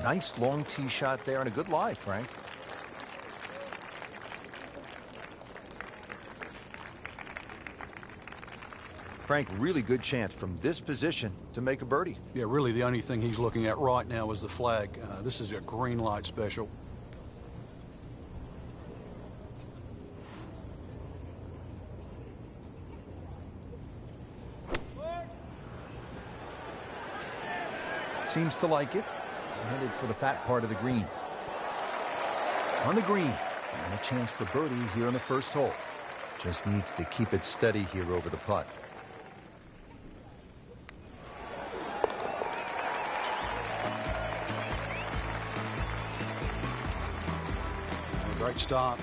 Nice long tee shot there and a good lie, Frank. Frank, really good chance from this position to make a birdie. Yeah, really the only thing he's looking at right now is the flag. This is a green light special. Seems to like it. Headed for the fat part of the green. On the green, and a chance for birdie here on the first hole. Just needs to keep it steady here over the putt. Great start.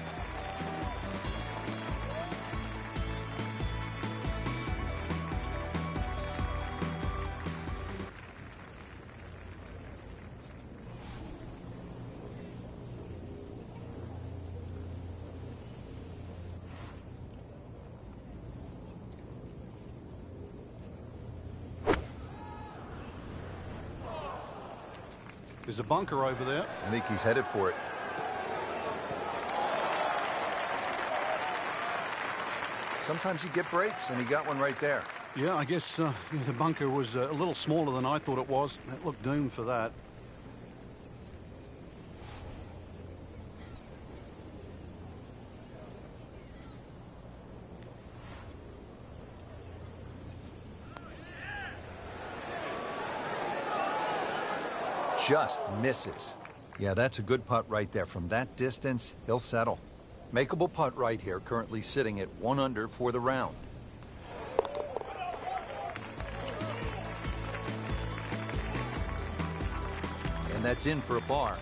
There's a bunker over there. I think he's headed for it. Sometimes you get breaks, and he got one right there. Yeah, I guess the bunker was a little smaller than I thought it was. It looked doomed for that. Just misses. Yeah, that's a good putt right there. From that distance, he'll settle. Makeable putt right here, currently sitting at 1 under for the round. And that's in for a par.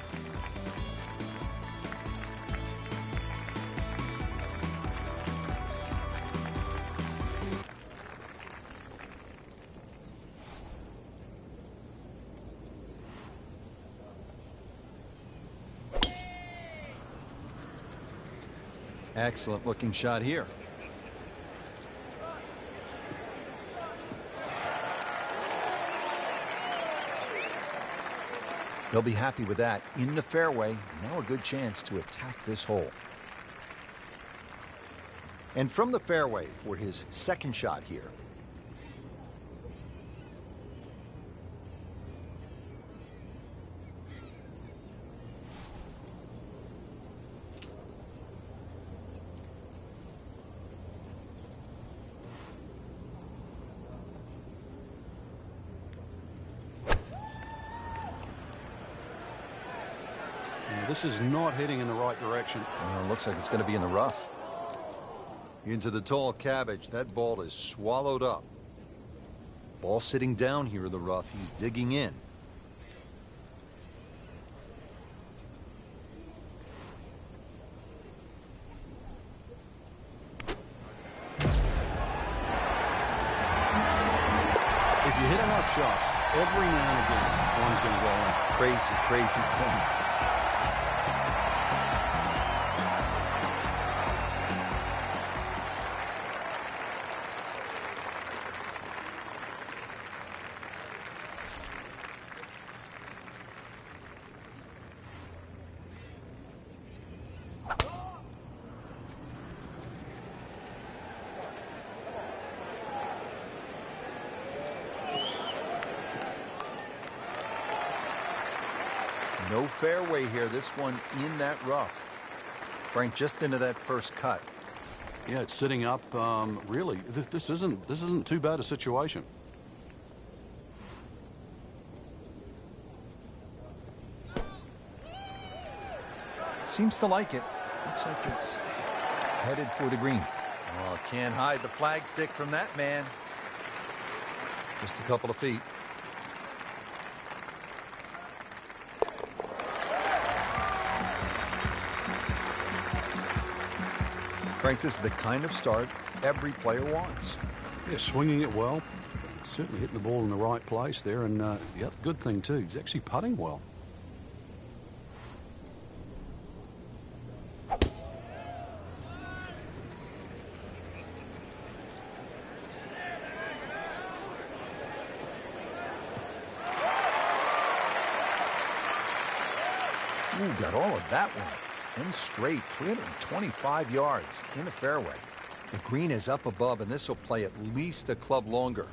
Excellent looking shot here. They'll be happy with that. In the fairway, now a good chance to attack this hole. And from the fairway for his second shot here. This is not heading in the right direction. Well, it looks like it's going to be in the rough. Into the tall cabbage. That ball is swallowed up. Ball sitting down here in the rough. He's digging in. If you hit enough shots, every now and again, one's going to go in. Crazy, crazy thing. No fairway here. This one in that rough. Frank, just into that first cut. Yeah, it's sitting up. Really, this isn't too bad a situation. Seems to like it. Looks like it's headed for the green. Oh, can't hide the flagstick from that man. Just a couple of feet. Frank, this is the kind of start every player wants. Yeah, swinging it well. Certainly hitting the ball in the right place there. And, yeah, good thing, too. He's actually putting well. Ooh, got all of that one. In straight, 325 yards in the fairway. The green is up above, and this will play at least a club longer.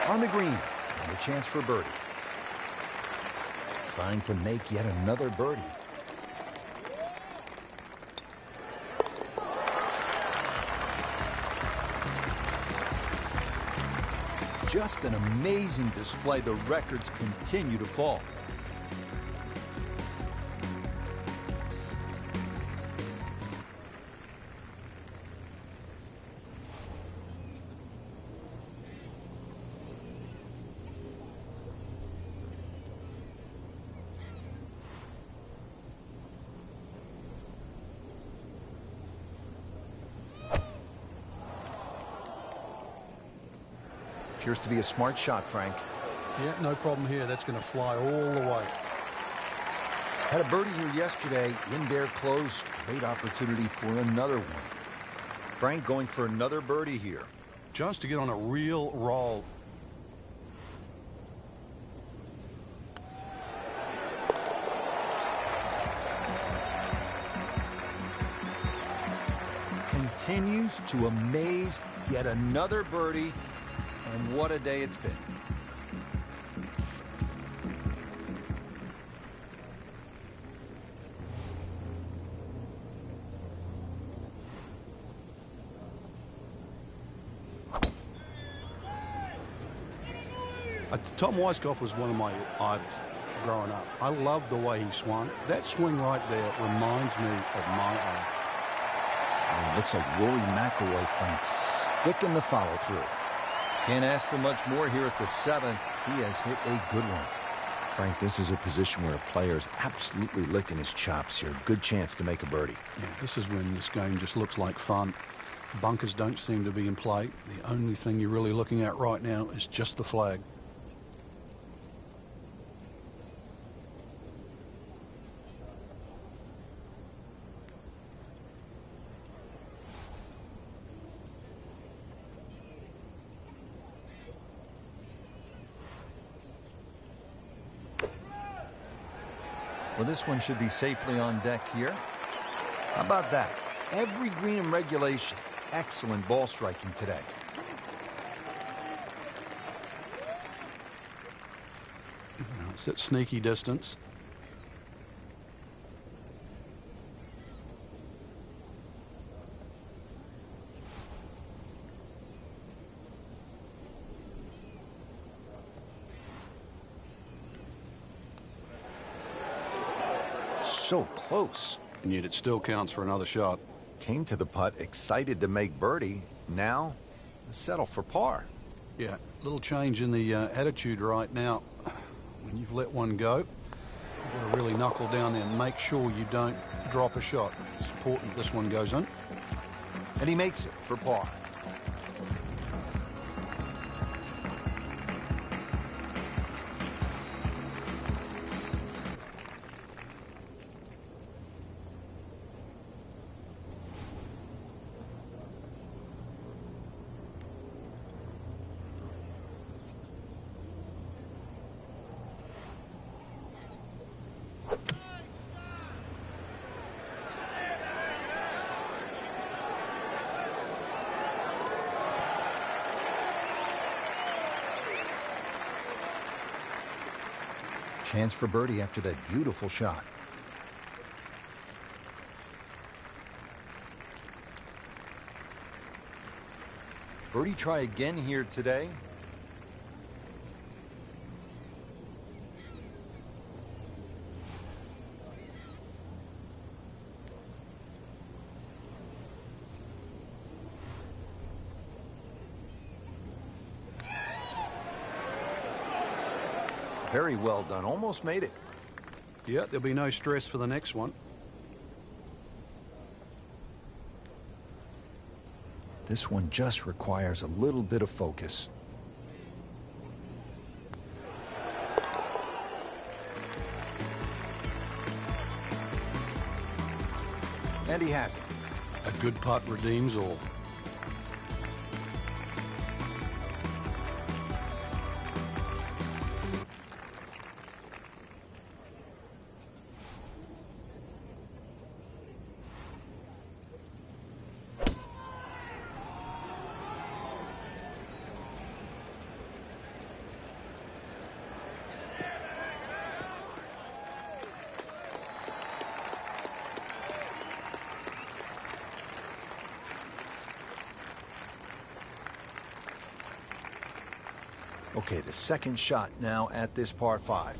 On the green, and a chance for birdie. Trying to make yet another birdie. Just an amazing display. The records continue to fall. Appears to be a smart shot, Frank. Yeah, no problem here. That's going to fly all the way. Had a birdie here yesterday, in there close. Great opportunity for another one. Frank going for another birdie here. Just to get on a real roll. Continues to amaze. Yet another birdie. And what a day it's been. Tom Weiskopf was one of my idols growing up. I loved the way he swung. That swing right there reminds me of my eye. Oh, looks like Rory McIlroy, Frank, sticking the follow through. Can't ask for much more here at the 7th. He has hit a good one. Frank, this is a position where a player is absolutely licking his chops here. Good chance to make a birdie. Yeah, this is when this game just looks like fun. Bunkers don't seem to be in play. The only thing you're really looking at right now is just the flag. Well, this one should be safely on deck here. How about that? Every green in regulation. Excellent ball striking today. It's at sneaky distance. So close. And yet it still counts for another shot. Came to the putt, excited to make birdie. Now, settle for par. Yeah, little change in the attitude right now. When you've let one go, you've got to really knuckle down there and make sure you don't drop a shot. It's important this one goes in. And he makes it for par. Chance for birdie after that beautiful shot. Birdie try again here today. Very well done. Almost made it. Yeah, there'll be no stress for the next one. This one just requires a little bit of focus. And he has it. A good putt redeems all. Okay, the second shot now at this par 5.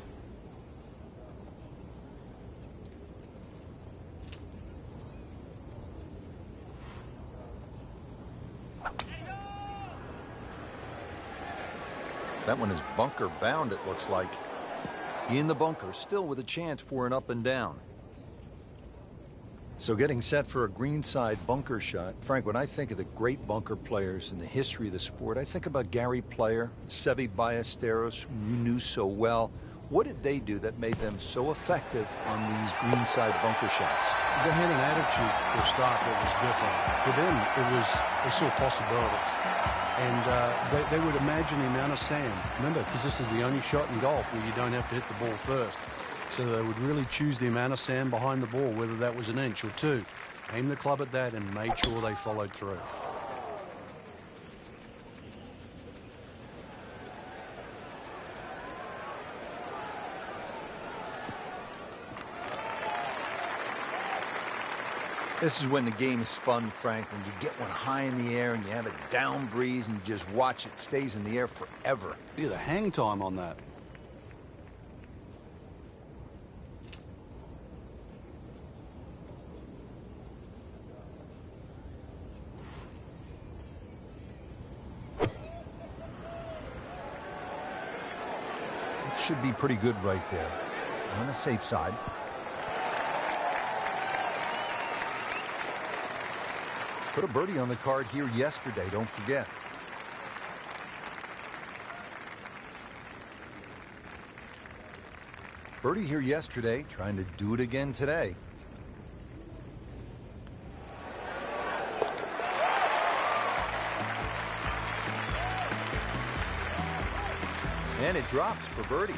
That one is bunker bound, it looks like. In the bunker, still with a chance for an up and down. So getting set for a greenside bunker shot. Frank, when I think of the great bunker players in the history of the sport, I think about Gary Player, Seve Ballesteros, who you knew so well. What did they do that made them so effective on these greenside bunker shots? They had an attitude for a start that was different. For them, they saw possibilities. And they would imagine the amount of sand. Remember, because this is the only shot in golf where you don't have to hit the ball first. So they would really choose the amount of sand behind the ball, whether that was an inch or two. Aim the club at that and made sure they followed through. This is when the game is fun, Frank, when you get one high in the air and you have a down breeze and you just watch it stays in the air forever. Look at the hang time on that. It should be pretty good right there. On the safe side. Put a birdie on the card here yesterday, don't forget. Birdie here yesterday, trying to do it again today. And it drops for birdie.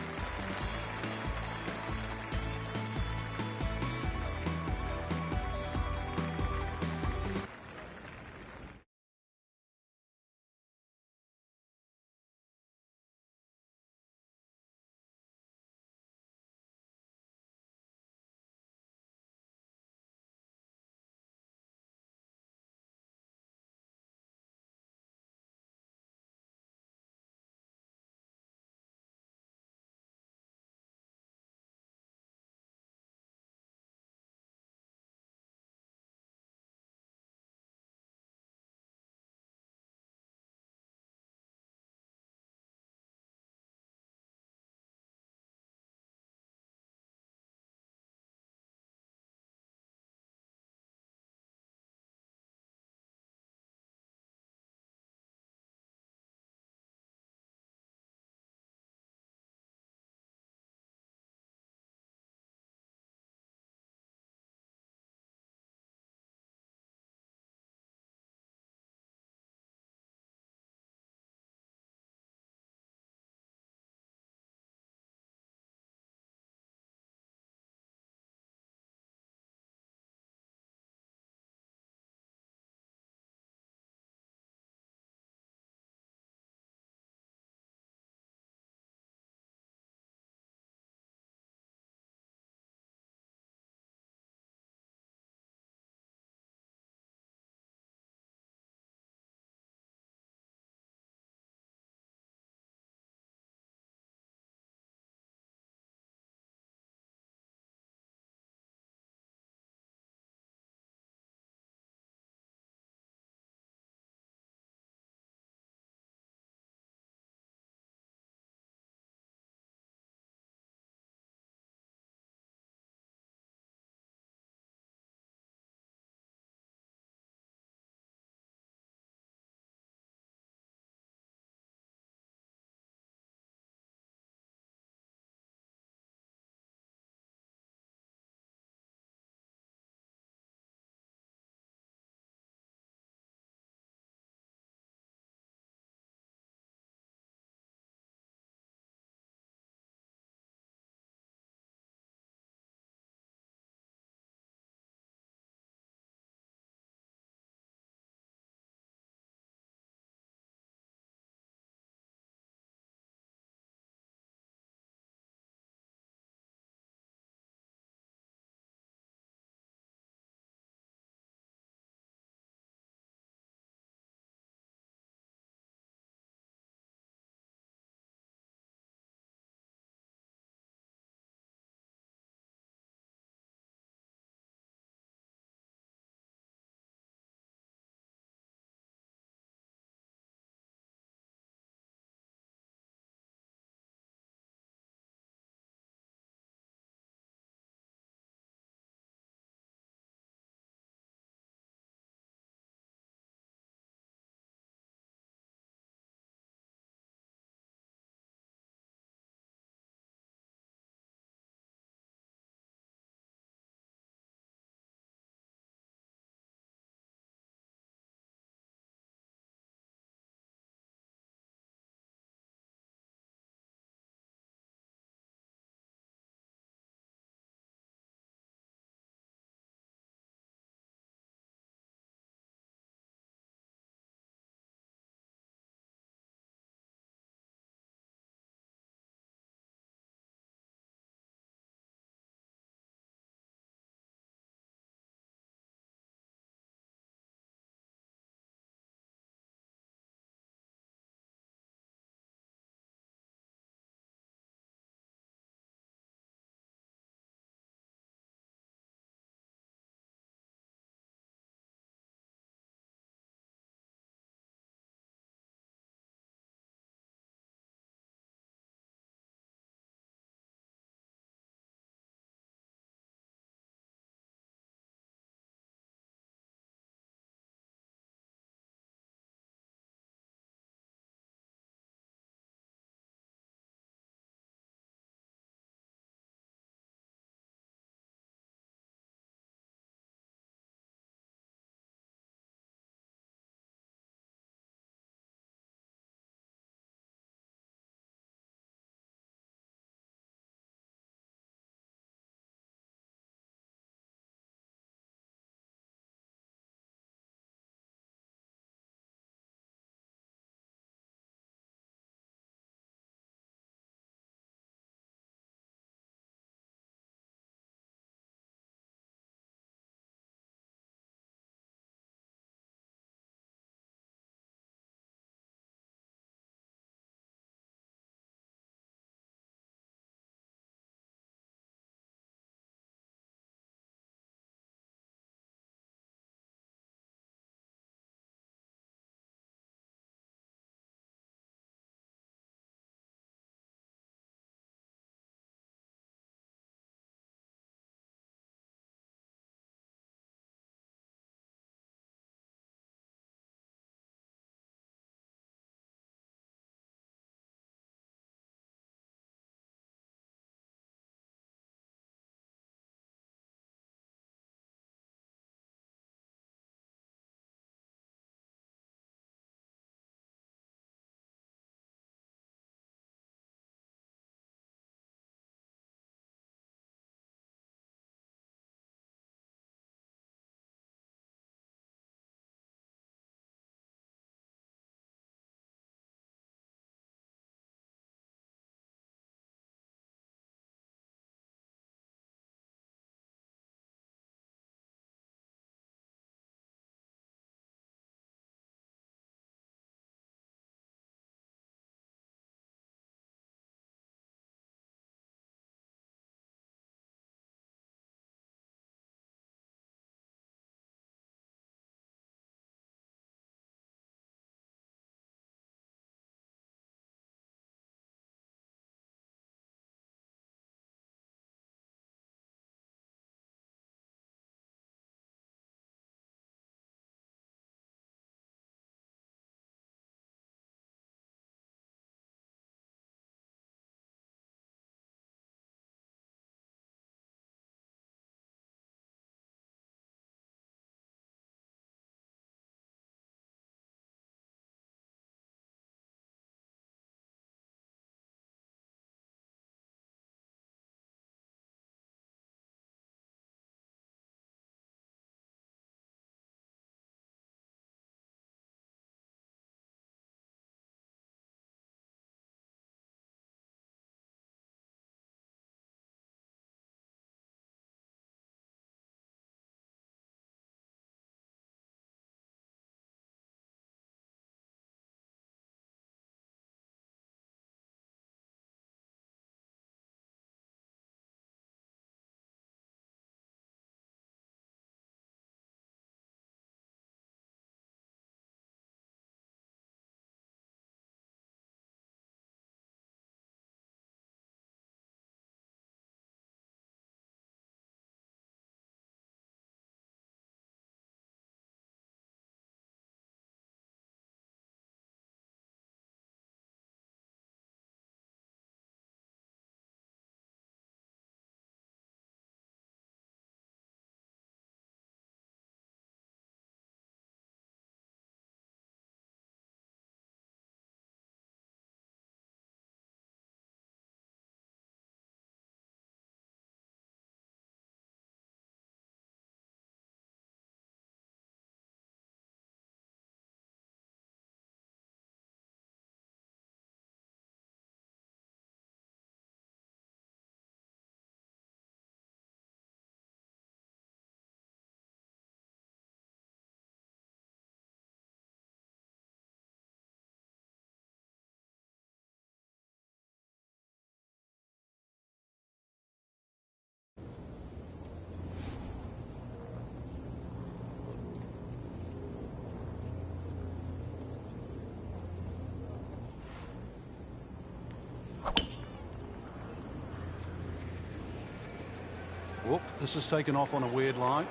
This is taken off on a weird line.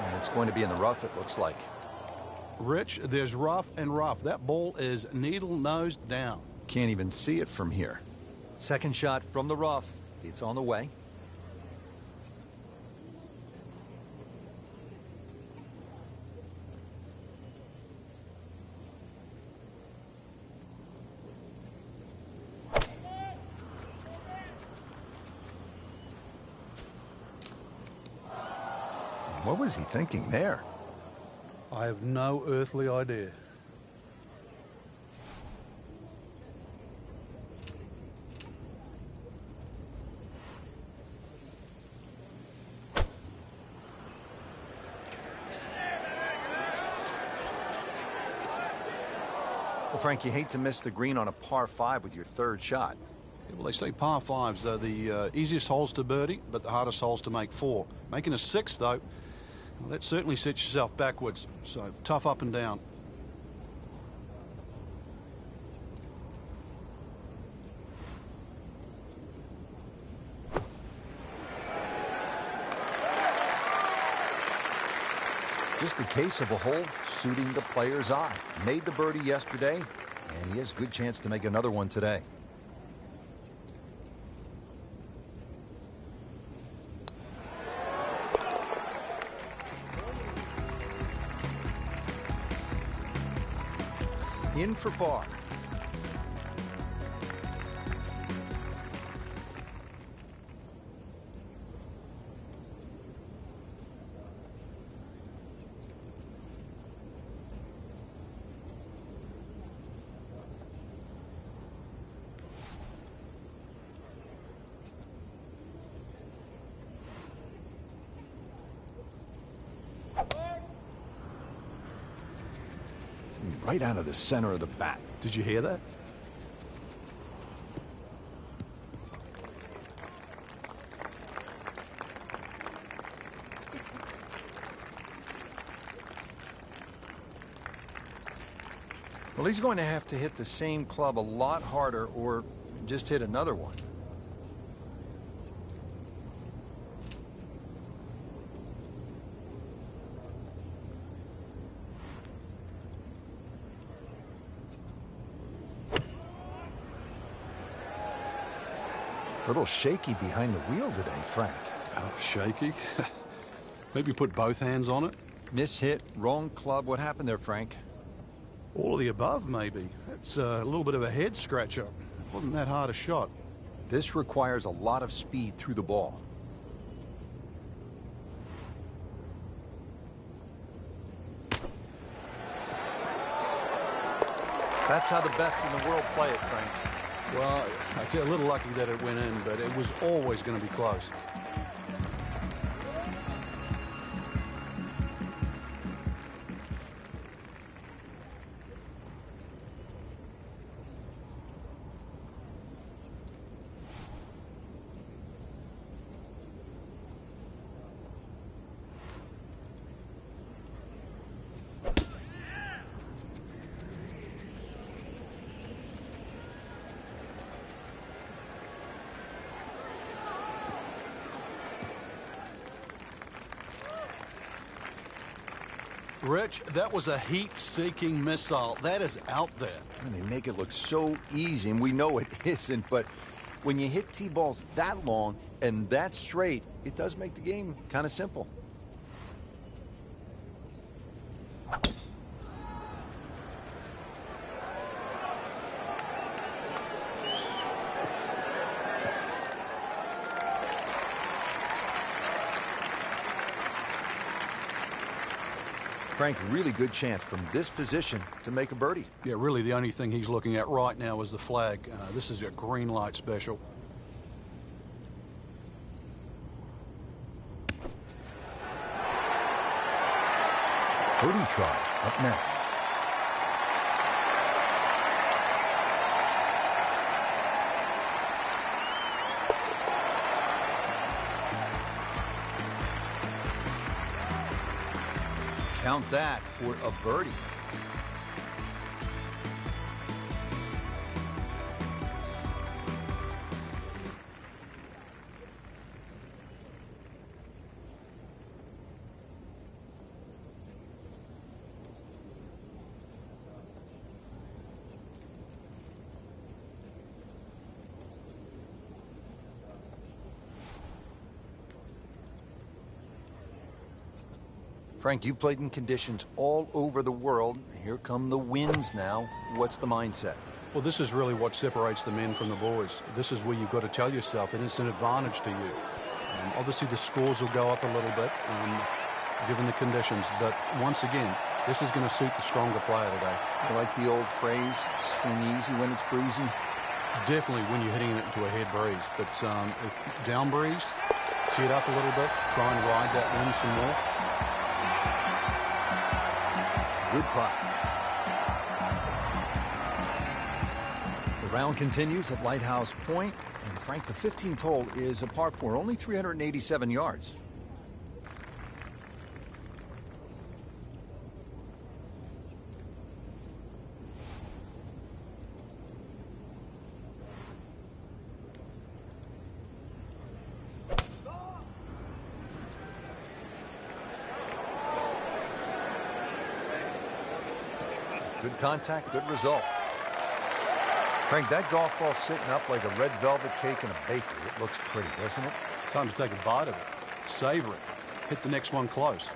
And it's going to be in the rough, it looks like. Rich, there's rough and rough. That ball is needle-nosed down. Can't even see it from here. Second shot from the rough. It's on the way. What was he thinking there? I have no earthly idea. Well, Frank, you hate to miss the green on a par 5 with your third shot. Yeah, well, they say par 5s are the easiest holes to birdie, but the hardest holes to make 4. Making a 6, though, well, that certainly sets yourself backwards. So tough up and down. Just a case of a hole suiting the player's eye. Made the birdie yesterday, and he has a good chance to make another one today. In for par. Right out of the center of the bat. Did you hear that? Well, he's going to have to hit the same club a lot harder or just hit another one. A little shaky behind the wheel today, Frank. Oh, shaky? Maybe put both hands on it? Mishit, wrong club. What happened there, Frank? All of the above, maybe. It's a little bit of a head scratcher. It wasn't that hard a shot. This requires a lot of speed through the ball. That's how the best in the world play it, Frank. Well, I feel a little lucky that it went in, but it was always going to be close. Rich, that was a heat-seeking missile. That is out there. And they make it look so easy, and we know it isn't, but when you hit T-balls that long and that straight, it does make the game kind of simple. Frank, really good chance from this position to make a birdie. Yeah, really the only thing he's looking at right now is the flag. This is a green light special. Birdie try up next. Count that for a birdie. Frank, you played in conditions all over the world. Here come the winds now. What's the mindset? Well, this is really what separates the men from the boys. This is where you've got to tell yourself that it's an advantage to you. Obviously, the scores will go up a little bit, given the conditions. But once again, this is going to suit the stronger player today. You like the old phrase, swing easy when it's breezy? Definitely when you're hitting it into a head breeze. But down breeze, tee it up a little bit, try and ride that wind some more. Good putt. The round continues at Lighthouse Point, and Frank, the 15th hole is a par 4, only 387 yards. Good contact, good result. Frank, that golf ball sitting up like a red velvet cake in a bakery. It looks pretty, doesn't it? Time to take a bite of it. Savor it. Hit the next one close.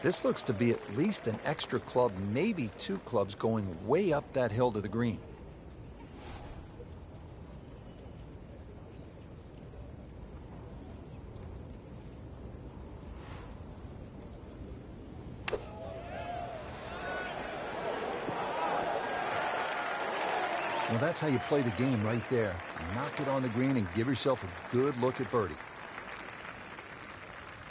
This looks to be at least an extra club, maybe 2 clubs going way up that hill to the green. Well, that's how you play the game right there. Knock it on the green and give yourself a good look at birdie.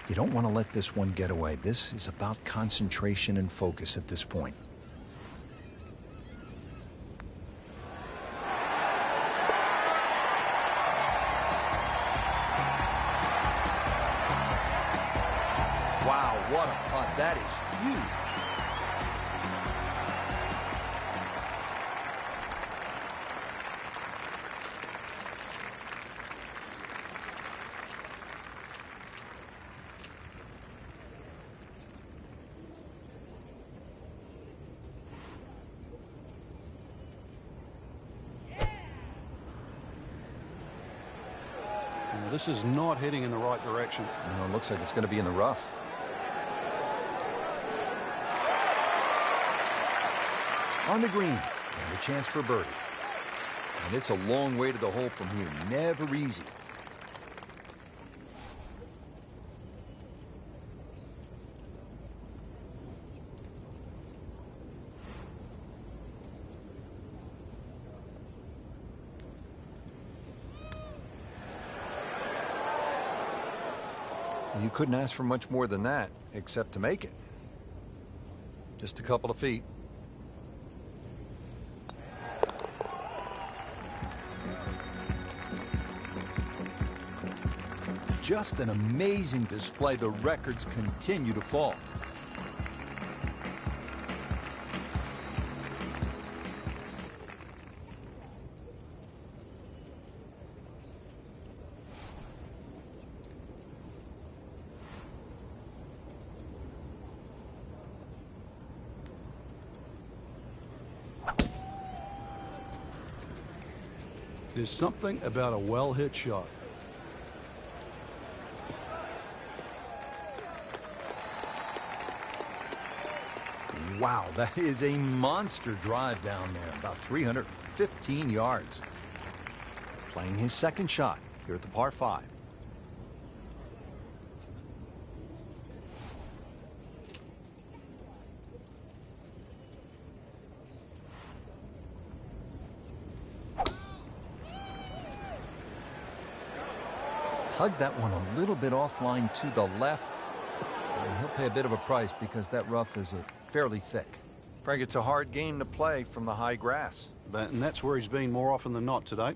You don't want to let this one get away. This is about concentration and focus at this point. Wow, what a putt. That is huge. This is not heading in the right direction. No, it looks like it's going to be in the rough. On the green, and a chance for birdie. And it's a long way to the hole from here. Never easy. You couldn't ask for much more than that, except to make it. Just a couple of feet. Just an amazing display. The records continue to fall. There's something about a well-hit shot. Wow, that is a monster drive down there, about 315 yards. Playing his second shot here at the par 5. Tugged that one a little bit offline to the left, and he'll pay a bit of a price because that rough is fairly thick. Frank, it's a hard game to play from the high grass. And that's where he's been more often than not today.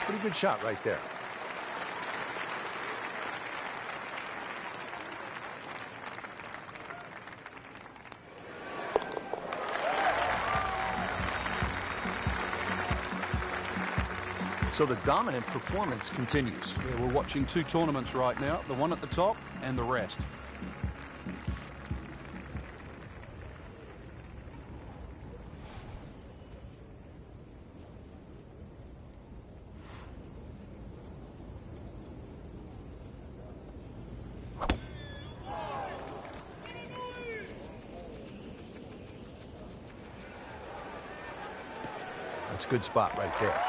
Pretty good shot right there. So the dominant performance continues. Yeah, we're watching 2 tournaments right now, the one at the top and the rest. Good spot right there.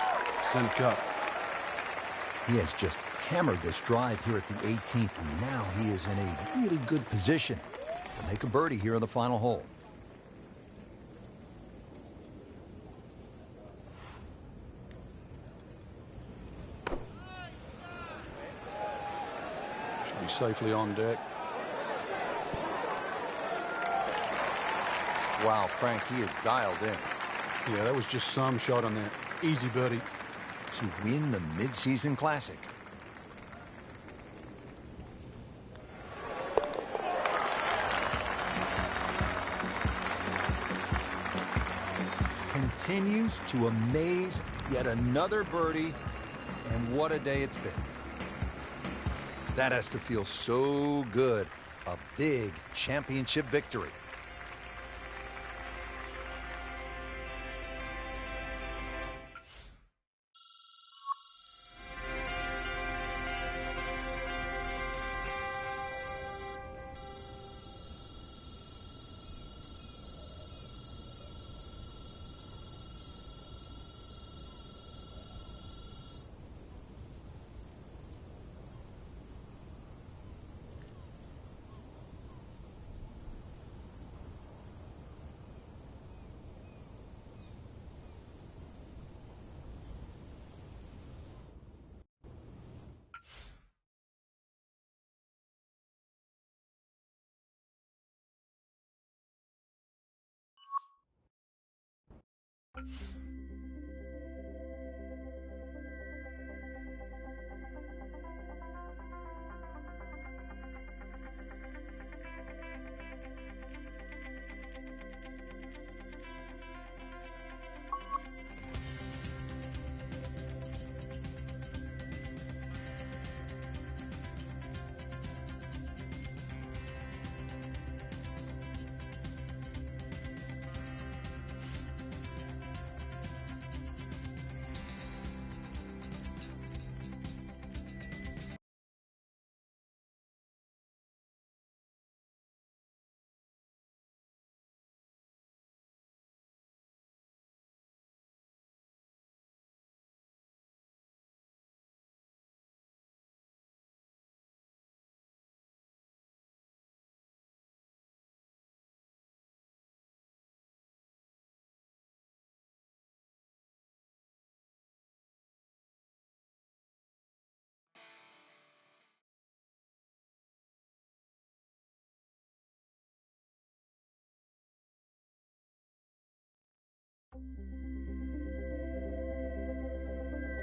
Center cut. He has just hammered this drive here at the 18th, and now he is in a really good position to make a birdie here on the final hole. Should be safely on deck. Wow, Frank, he is dialed in. Yeah, that was just some shot on that. Easy birdie. To win the mid-season classic. Continues to amaze. Yet another birdie, and what a day it's been. That has to feel so good. A big championship victory.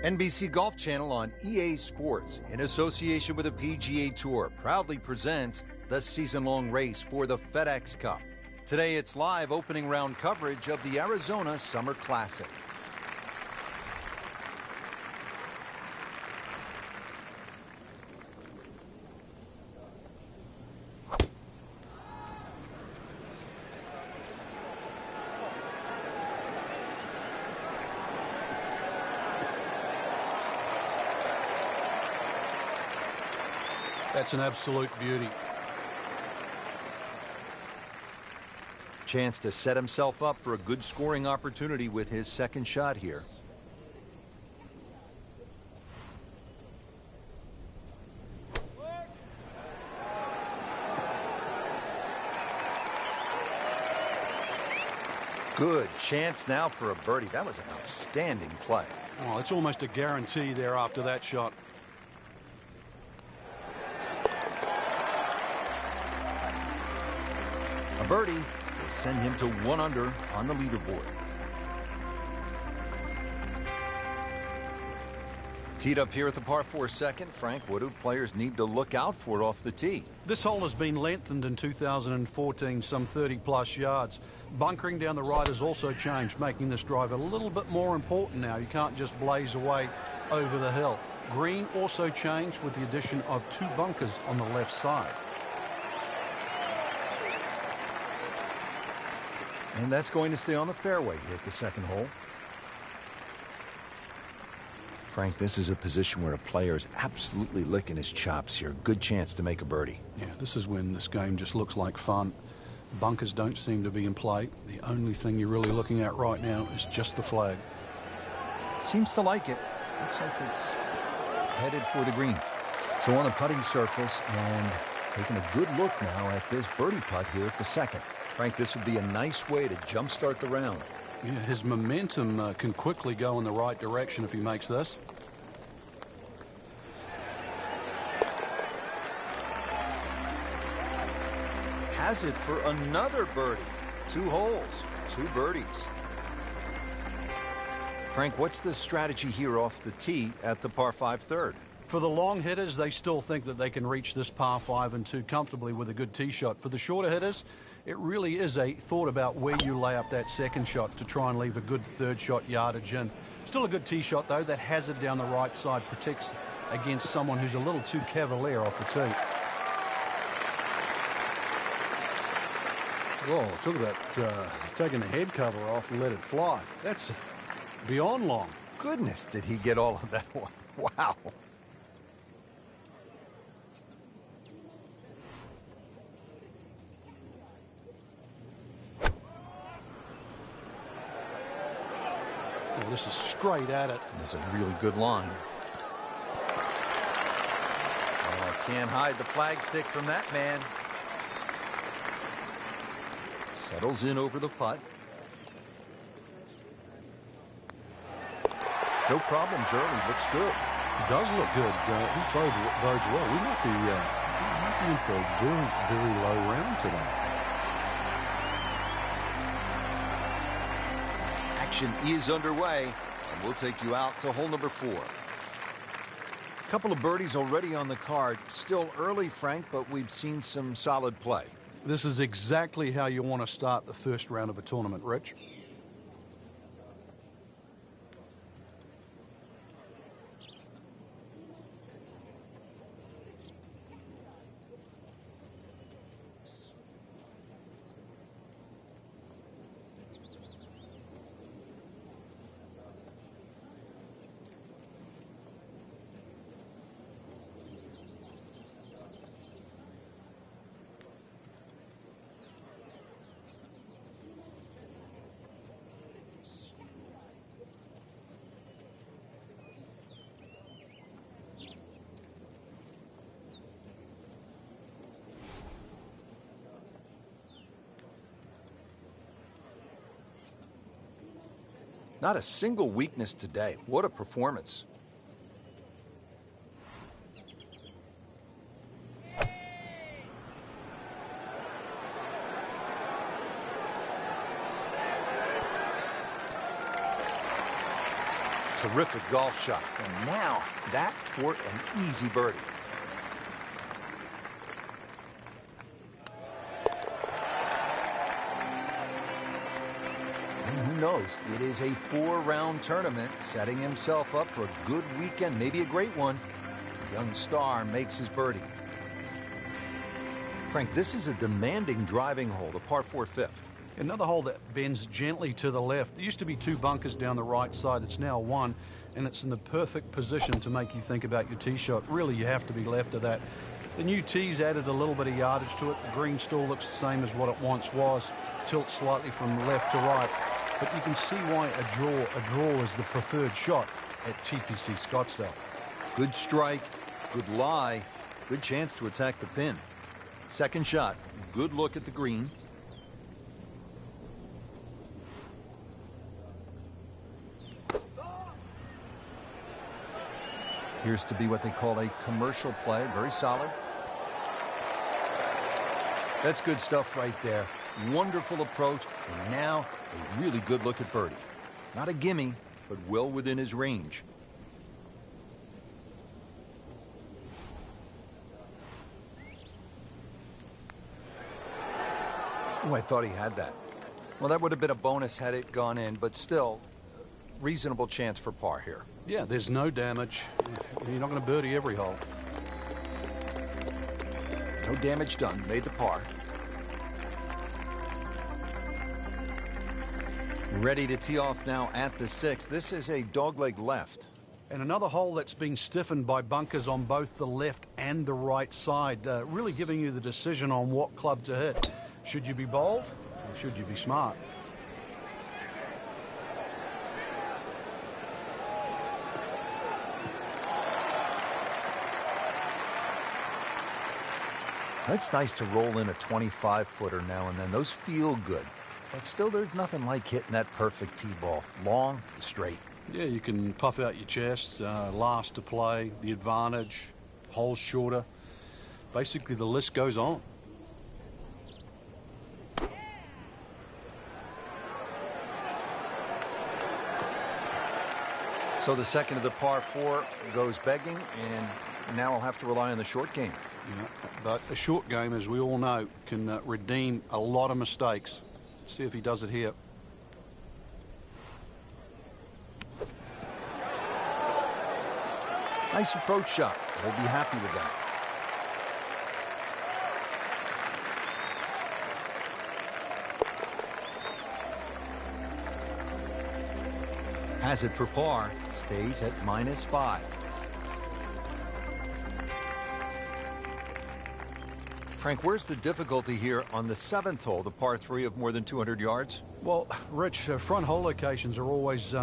NBC Golf Channel on EA Sports, in association with the PGA Tour, proudly presents the season-long race for the FedEx Cup. Today it's live opening round coverage of the Arizona Summer Classic. That's an absolute beauty. Chance to set himself up for a good scoring opportunity with his second shot here. Good chance now for a birdie. That was an outstanding play. Oh, it's almost a guarantee there after that shot. A birdie will send him to 1 under on the leaderboard. Teed up here at the par 4 second. Frank, what do players need to look out for off the tee? This hole has been lengthened in 2014, some 30-plus yards. Bunkering down the right has also changed, making this drive a little bit more important now. You can't just blaze away over the hill. Green also changed with the addition of 2 bunkers on the left side. And that's going to stay on the fairway here at the second hole. Frank, this is a position where a player is absolutely licking his chops here. Good chance to make a birdie. Yeah, this is when this game just looks like fun. Bunkers don't seem to be in play. The only thing you're really looking at right now is just the flag. Seems to like it. Looks like it's headed for the green. So on the putting surface and taking a good look now at this birdie putt here at the second. Frank, this would be a nice way to jumpstart the round. Yeah, his momentum can quickly go in the right direction if he makes this. Has it for another birdie. 2 holes, 2 birdies. Frank, what's the strategy here off the tee at the par 5 third? For the long hitters, they still think that they can reach this par 5 and 2 comfortably with a good tee shot. For the shorter hitters, it really is a thought about where you lay up that second shot to try and leave a good third shot yardage in. Still a good tee shot, though. That hazard down the right side protects against someone who's a little too cavalier off the tee. Oh, look at that, taking the head cover off and let it fly. That's beyond long. Goodness, did he get all of that one? Wow. Well, this is straight at it. That's a really good line. Oh, can't hide the flagstick from that man. Settles in over the putt. No problems early. Looks good. It does look good. His bodes well. We might be in for a very, very low round today. Action is underway, and we'll take you out to hole number 4. A couple of birdies already on the card. Still early, Frank, but we've seen some solid play. This is exactly how you want to start the first round of a tournament, Rich. Not a single weakness today. What a performance. Terrific golf shot. And now that for an easy birdie. Who knows? It is a 4-round tournament, setting himself up for a good weekend, maybe a great one. The young star makes his birdie. Frank, this is a demanding driving hole, the par 4 fifth. Another hole that bends gently to the left. There used to be 2 bunkers down the right side. It's now 1, and it's in the perfect position to make you think about your tee shot. Really, you have to be left of that. The new tee's added a little bit of yardage to it. The green still looks the same as what it once was. Tilts slightly from left to right. But you can see why a draw is the preferred shot at TPC Scottsdale. Good strike, good lie, good chance to attack the pin. Second shot, good look at the green. Appears to be what they call a commercial play, very solid. That's good stuff right there. Wonderful approach, and now a really good look at birdie. Not a gimme, but well within his range. Oh, I thought he had that. Well, that would have been a bonus had it gone in, but still, reasonable chance for par here. Yeah, there's no damage. You're not going to birdie every hole. No damage done, made the par. Ready to tee off now at the 6th. This is a dogleg left. And another hole that's been stiffened by bunkers on both the left and the right side, really giving you the decision on what club to hit. Should you be bold or should you be smart? It's nice to roll in a 25-footer now and then. Those feel good. But still, there's nothing like hitting that perfect tee ball. Long, straight. Yeah, you can puff out your chest, last to play, the advantage, holes shorter. Basically, the list goes on. So the second of the par 4 goes begging, and now I'll have to rely on the short game. Yeah, but a short game, as we all know, can redeem a lot of mistakes. Let's see if he does it here. Nice approach shot. We'll be happy with that. Has it for par. Stays at -5. Frank, where's the difficulty here on the 7th hole, the par 3 of more than 200 yards? Well, Rich, front hole locations are always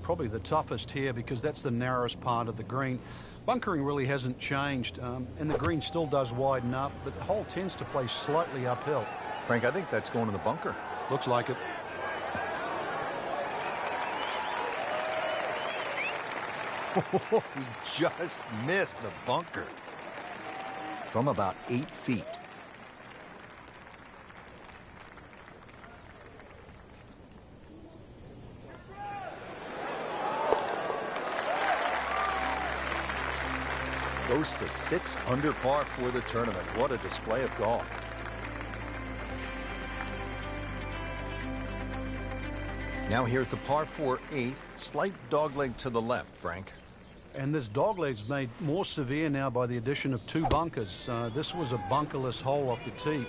probably the toughest here because that's the narrowest part of the green. Bunkering really hasn't changed, and the green still does widen up, but the hole tends to play slightly uphill. Frank, I think that's going in the bunker. Looks like it. He just missed the bunker from about 8 feet. Goes to 6 under par for the tournament. What a display of golf. Now here at the par 4 8, slight dogleg to the left, Frank. And this dogleg's made more severe now by the addition of 2 bunkers. This was a bunkerless hole off the tee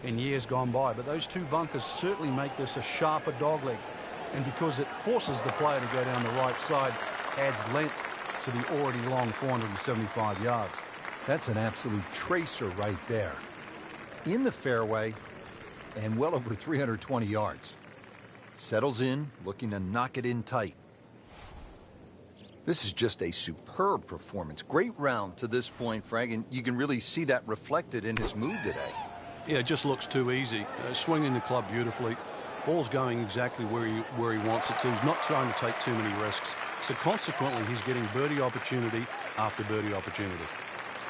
in years gone by, but those 2 bunkers certainly make this a sharper dogleg. And because it forces the player to go down the right side, adds length to the already long 475 yards. That's an absolute tracer right there. In the fairway and well over 320 yards. Settles in, looking to knock it in tight. This is just a superb performance. Great round to this point, Frank, and you can really see that reflected in his mood today. Yeah, it just looks too easy. Swinging the club beautifully. Ball's going exactly where he wants it to. He's not trying to take too many risks. So consequently, he's getting birdie opportunity after birdie opportunity.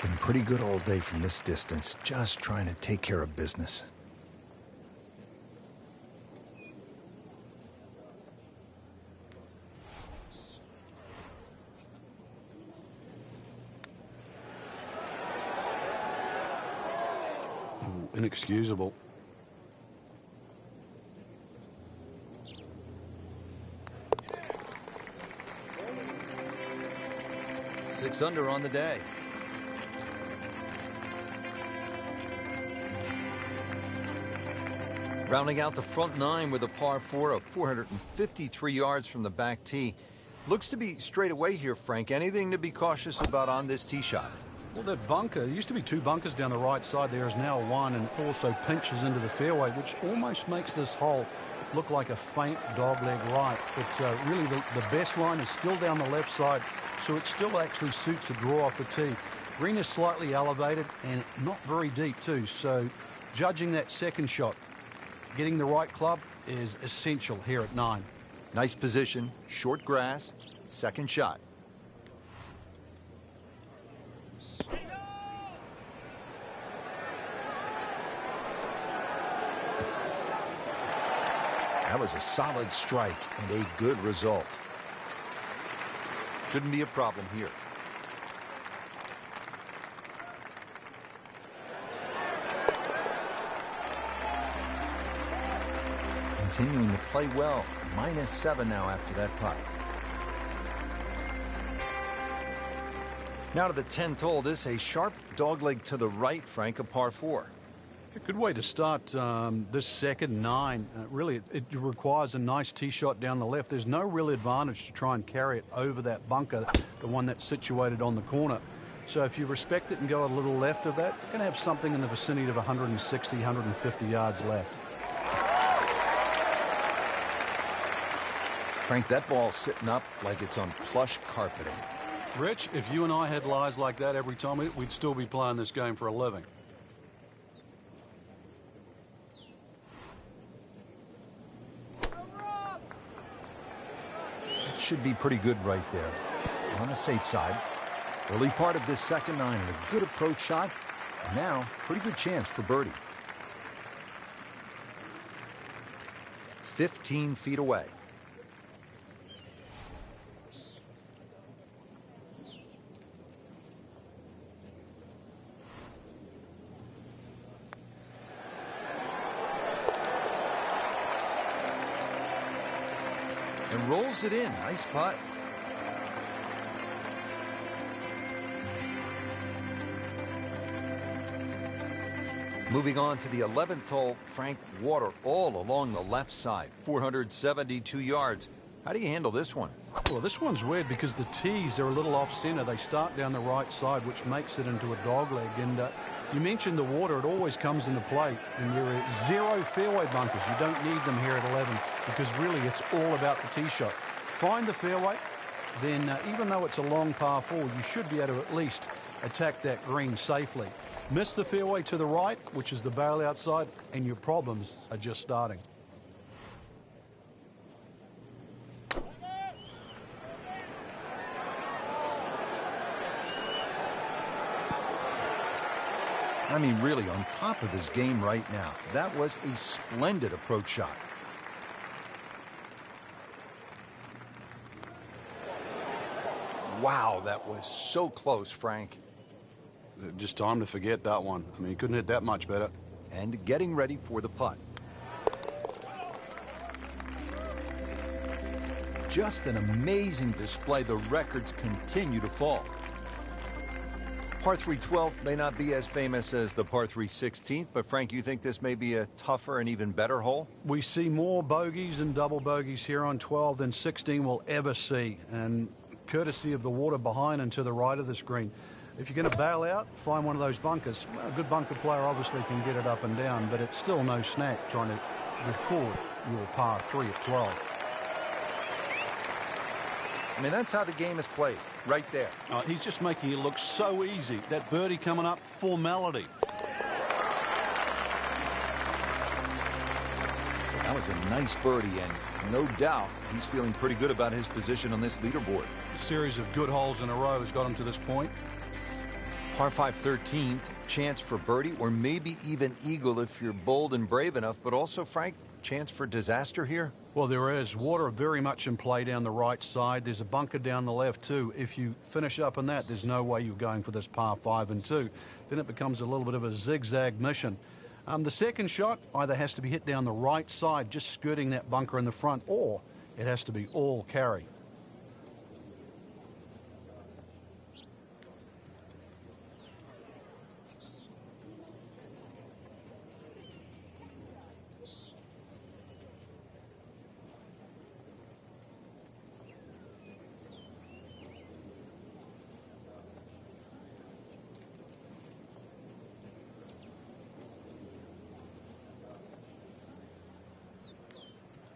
Been pretty good all day from this distance, just trying to take care of business. Ooh, inexcusable. Six under on the day. Rounding out the front 9 with a par 4 of 453 yards from the back tee. Looks to be straight away here, Frank. Anything to be cautious about on this tee shot? Well, that bunker, there used to be 2 bunkers down the right side. There is now 1, and also pinches into the fairway, which almost makes this hole look like a faint dogleg right. But really, the best line is still down the left side, so it still actually suits a draw off the tee. Green is slightly elevated and not very deep too, so judging that second shot, getting the right club is essential here at 9. Nice position, short grass, second shot. That was a solid strike and a good result. Shouldn't be a problem here. Continuing to play well. -7 now after that putt. Now to the 10th hole. This a sharp dogleg to the right, Frank, a par 4. A good way to start this second 9. Really, it requires a nice tee shot down the left. There's no real advantage to try and carry it over that bunker, the one that's situated on the corner. So if you respect it and go a little left of that, you're going to have something in the vicinity of 160, 150 yards left. Frank, that ball's sitting up like it's on plush carpeting. Rich, if you and I had lies like that every time, we'd still be playing this game for a living. should be pretty good right there. On the safe side. Early part of this second nine and a good approach shot. And now, pretty good chance for birdie. 15 feet away. And rolls it in. Nice putt. Moving on to the 11th hole, Frank, water all along the left side, 472 yards. How do you handle this one? Well, this one's weird because the tees are a little off-center. They start down the right side, which makes it into a dogleg. And you mentioned the water. It always comes into play. And there are 0 fairway bunkers. You don't need them here at 11 because really it's all about the tee shot. Find the fairway, then even though it's a long par 4, you should be able to at least attack that green safely. Miss the fairway to the right, which is the barrel outside, and your problems are just starting. I mean, really on top of his game right now. That was a splendid approach shot. Wow, that was so close, Frank. Just time to forget that one. I mean, he couldn't hit that much better. And getting ready for the putt. Just an amazing display. The records continue to fall. Par 3 12 may not be as famous as the par 3 16th, but Frank, you think this may be a tougher and even better hole? We see more bogeys and double bogeys here on 12 than 16 will ever see, and courtesy of the water behind and to the right of this green. If you're going to bail out, find one of those bunkers. Well, a good bunker player obviously can get it up and down, but it's still no snack trying to record your par 3 at 12. I mean, that's how the game is played, right there. He's just making it look so easy. That birdie coming up, formality. That was a nice birdie, and no doubt he's feeling pretty good about his position on this leaderboard. A series of good holes in a row has got him to this point. Par 5 13th, chance for birdie, or maybe even eagle if you're bold and brave enough, but also, Frank, chance for disaster here? Well, there is. Water very much in play down the right side. There's a bunker down the left, too. If you finish up in that, there's no way you're going for this par 5 and 2. Then it becomes a little bit of a zigzag mission. The second shot either has to be hit down the right side, just skirting that bunker in the front, or it has to be all carry.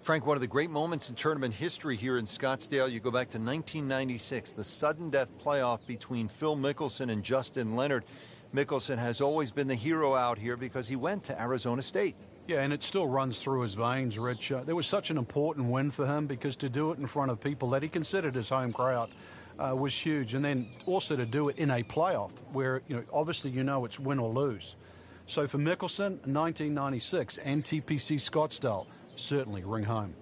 Frank, one of the great moments in tournament history here in Scottsdale, you go back to 1996, the sudden death playoff between Phil Mickelson and Justin Leonard. Mickelson has always been the hero out here because he went to Arizona State. Yeah, and it still runs through his veins, Rich. There was such an important win for him because to do it in front of people that he considered his home crowd was huge. And then also to do it in a playoff where, obviously it's win or lose. So for Mickelson, 1996 and TPC Scottsdale, certainly ring home.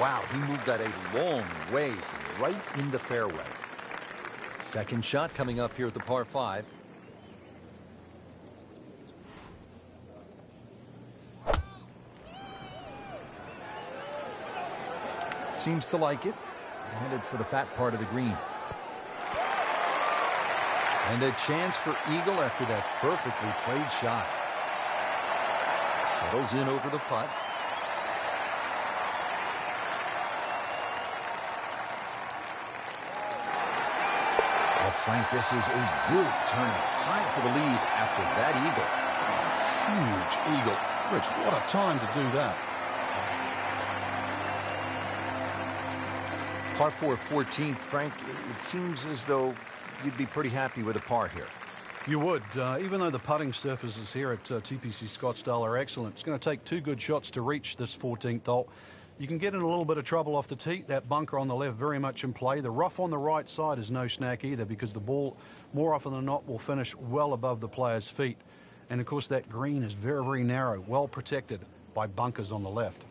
Wow, he moved that a long way right in the fairway. Second shot coming up here at the par 5. Seems to like it. Headed for the fat part of the green. And a chance for eagle after that perfectly played shot. Settles in over the putt. Well, Frank, this is a good tournament. Tied for the lead after that Huge eagle. Rich, what a time to do that. eagle. Par 4, 14th. Frank, it seems as though you'd be pretty happy with a par here. You would, even though the putting surfaces here at TPC Scottsdale are excellent. It's going to take 2 good shots to reach this 14th hole. You can get in a little bit of trouble off the tee. That bunker on the left very much in play. The rough on the right side is no snack either, because the ball, more often than not, will finish well above the player's feet. And, of course, that green is very, very narrow, well protected by bunkers on the left.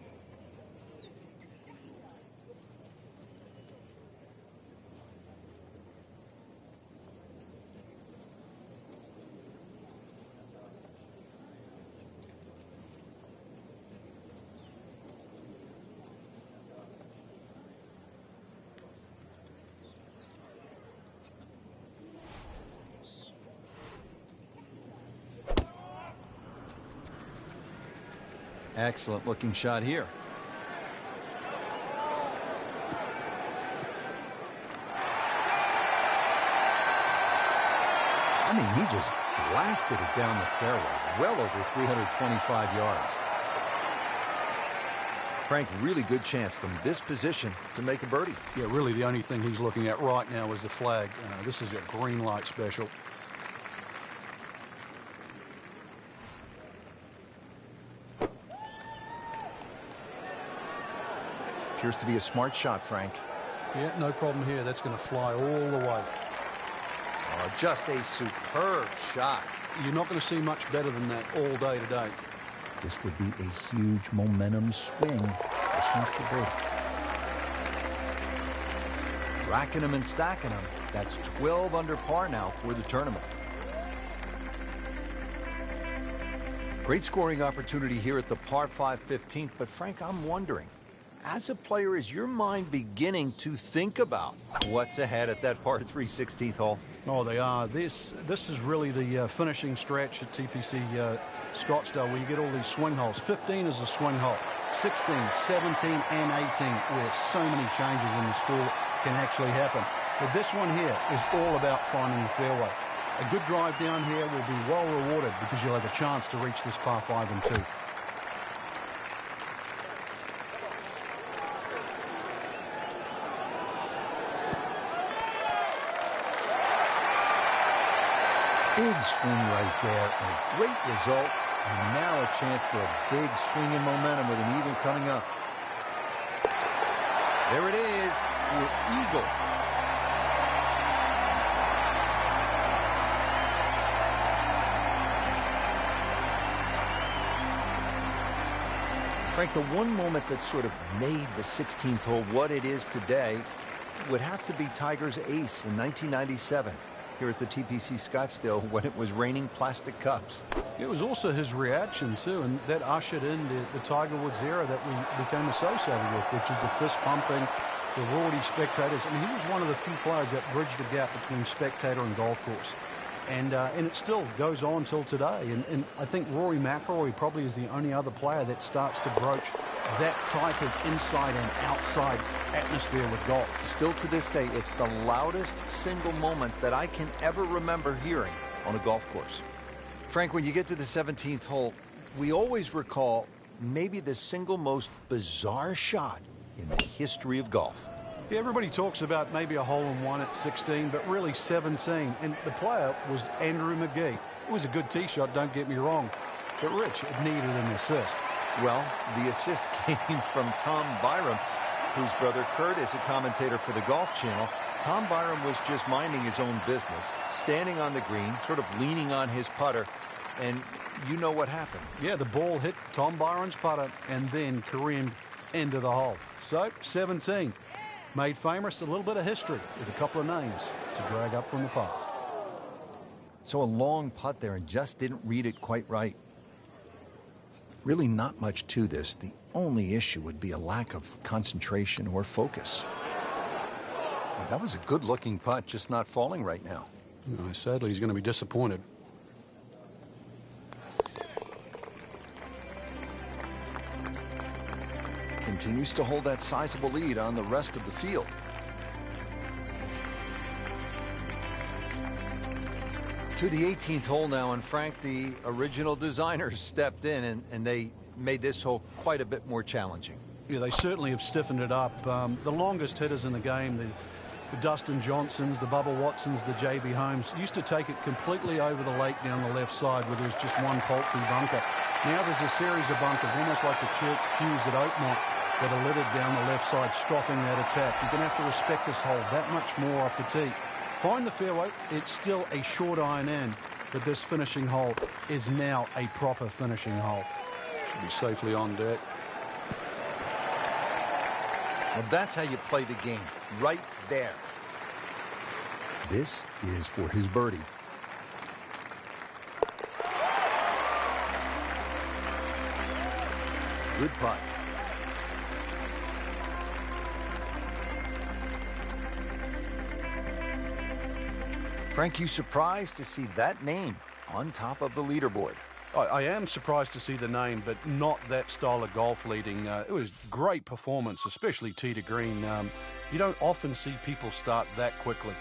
Excellent looking shot here. I mean, he just blasted it down the fairway, well over 325 yards. Frank, really good chance from this position to make a birdie. Yeah, really the only thing he's looking at right now is the flag. This is a green light special. Appears to be a smart shot, Frank. Yeah, no problem here. That's going to fly all the way. Oh, just a superb shot. You're not going to see much better than that all day today. This would be a huge momentum swing. This one's for birdie. Racking them and stacking them. That's 12 under par now for the tournament. Great scoring opportunity here at the par 5 15th, but Frank, I'm wondering, as a player, is your mind beginning to think about what's ahead at that par 3 16th hole? Oh, they are. This is really the finishing stretch at TPC Scottsdale, where you get all these swing holes. 15 is a swing hole. 16, 17, and 18, where so many changes in the score can actually happen. But this one here is all about finding the fairway. A good drive down here will be well rewarded, because you'll have a chance to reach this par 5 and 2. Big swing right there, a great result, and now a chance for a big swing in momentum with an eagle coming up. There it is, for eagle. Frank, the one moment that sort of made the 16th hole what it is today would have to be Tiger's ace in 1997. Here at the TPC Scottsdale when it was raining plastic cups. It was also his reaction too, and that ushered in the Tiger Woods era that we became associated with, which is the fist pumping, the rowdy spectators. I mean, he was one of the few players that bridged the gap between spectator and golf course. And it still goes on till today. And I think Rory McIlroy probably is the only other player that starts to broach that type of inside and outside atmosphere with golf. Still to this day, it's the loudest single moment that I can ever remember hearing on a golf course. Frank, when you get to the 17th hole, we always recall maybe the single most bizarre shot in the history of golf. Yeah, everybody talks about maybe a hole-in-one at 16, but really 17. And the player was Andrew McGee. It was a good tee shot, don't get me wrong. But Rich, it needed an assist. Well, the assist came from Tom Byram, whose brother Kurt is a commentator for the Golf Channel. Tom Byram was just minding his own business, standing on the green, sort of leaning on his putter, and you know what happened. Yeah, the ball hit Tom Byram's putter and then careened end of the hole. So, 17. Made famous a little bit of history with a couple of names to drag up from the past. So a long putt there and just didn't read it quite right. Really not much to this. The only issue would be a lack of concentration or focus. Well, that was a good-looking putt, just not falling right now. No, sadly, he's going to be disappointed. Continues to hold that sizable lead on the rest of the field. To the 18th hole now, and Frank, the original designers stepped in and they made this hole quite a bit more challenging. Yeah, they certainly have stiffened it up. The longest hitters in the game, the Dustin Johnsons, the Bubba Watsons, the J.B. Holmes, used to take it completely over the lake down the left side where there's just one paltry bunker. Now there's a series of bunkers, almost like the church pews at Oakmont, that are littered down the left side, stopping that attack. You're going to have to respect this hole that much more off the tee. Find the fairway. It's still a short iron in, but this finishing hole is now a proper finishing hole. Should be safely on deck. Well, that's how you play the game, right there. This is for his birdie. Good putt. Frank, you surprised to see that name on top of the leaderboard? I am surprised to see the name, but not that style of golf leading. It was great performance, especially tee to green. You don't often see people start that quickly.